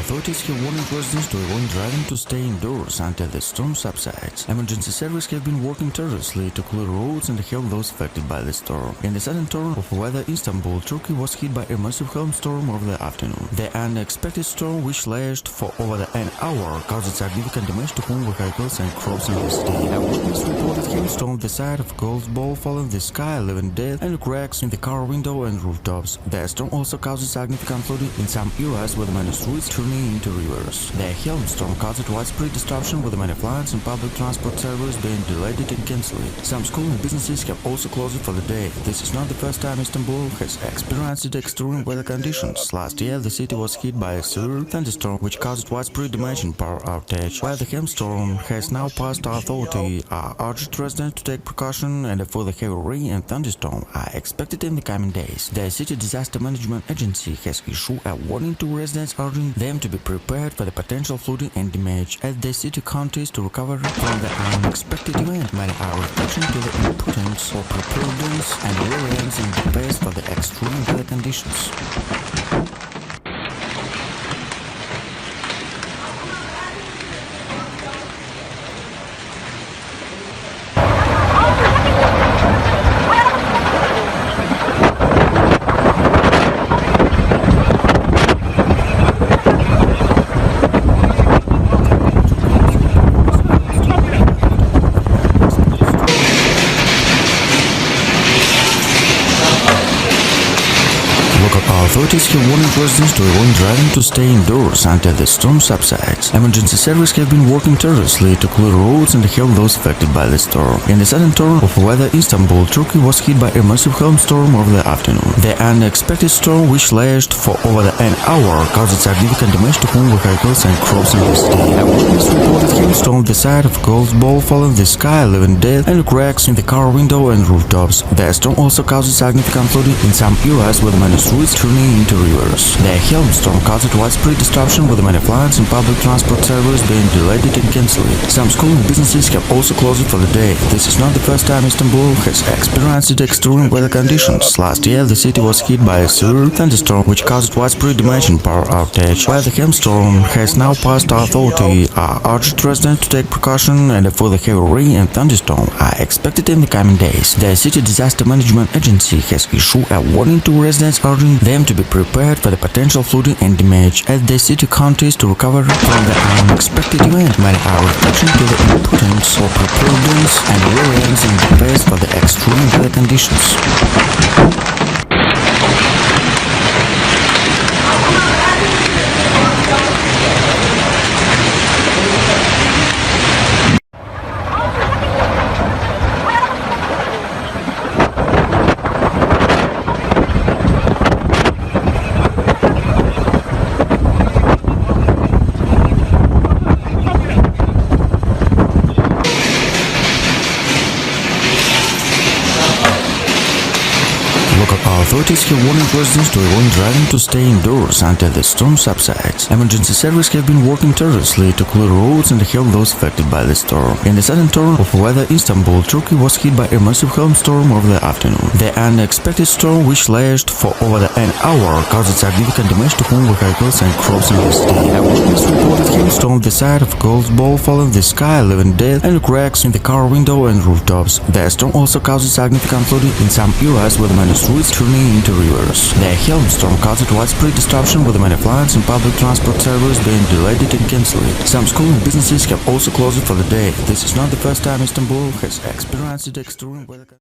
Authorities have warned residents to avoid driving to stay indoors until the storm subsides. Emergency services have been working tirelessly to clear roads and help those affected by the storm. In the southern turn of weather, Istanbul, Turkey was hit by a massive hailstorm over the afternoon. The unexpected storm, which lasted for over an hour, caused significant damage to home vehicles and crops in the city. A witness reported hailstorm the size of a golf ball falling in the sky, leaving death and cracks in the car window and rooftops. The storm also caused significant flooding in some areas with many streets turning into rivers. The hailstorm caused widespread disruption with many flights and public transport services being delayed and cancelled. Some schools and businesses have also closed for the day. This is not the first time Istanbul has experienced extreme weather conditions. Last year, the city was hit by a severe thunderstorm which caused widespread damage and power outage. While the hailstorm has now passed, authorities are urged residents to take precaution and for the heavy rain and thunderstorm are expected in the coming days. The city disaster management agency has issued a warning to residents, urging them to be prepared for the potential flooding and damage as the city continues to recover from the unexpected event. Many are reflecting to the importance of preparedness and resilience in the face for the extreme weather conditions. Authorities have warned residents to avoid driving to stay indoors until the storm subsides. Emergency services have been working tirelessly to clear roads and help those affected by the storm. In the southern turn of weather, Istanbul, Turkey was hit by a massive hailstorm over the afternoon. The unexpected storm, which lasted for over an hour, caused significant damage to home vehicles and crops in the city. A witness reported hailstorm the size of a golf ball falling in the sky, leaving death and cracks in the car window and rooftops. The storm also caused significant flooding in some areas with many streets turning into rivers. The hailstorm caused widespread disruption with many flights and public transport services being delayed and cancelled. Some schools and businesses have also closed for the day. This is not the first time Istanbul has experienced extreme weather conditions. Last year, the city was hit by a severe thunderstorm which caused widespread damage and power outage. While the hailstorm has now passed, authorities are urged residents to take precaution and for the heavy rain and thunderstorm are expected in the coming days. The city disaster management agency has issued a warning to residents, urging them to be prepared for the potential flooding and damage as the city continues to recover from the unexpected event. Many are reflecting to the importance of preparedness and resilience in the face for the extreme weather conditions. Authorities have warned residents to avoid driving to stay indoors until the storm subsides. Emergency services have been working tirelessly to clear roads and help those affected by the storm. In the southern turn of weather, Istanbul, Turkey was hit by a massive hailstorm over the afternoon. The unexpected storm, which lasted for over an hour, caused significant damage to home vehicles and crops in the city. A witness reported hailstorm the size of a golf ball falling in the sky, leaving death and cracks in the car window and rooftops. The storm also caused significant flooding in some areas with many streets turning into rivers. The hailstorm caused widespread disruption with many flights and public transport services being delayed and cancelled. Some schools and businesses have also closed for the day. This is not the first time Istanbul has experienced extreme weather.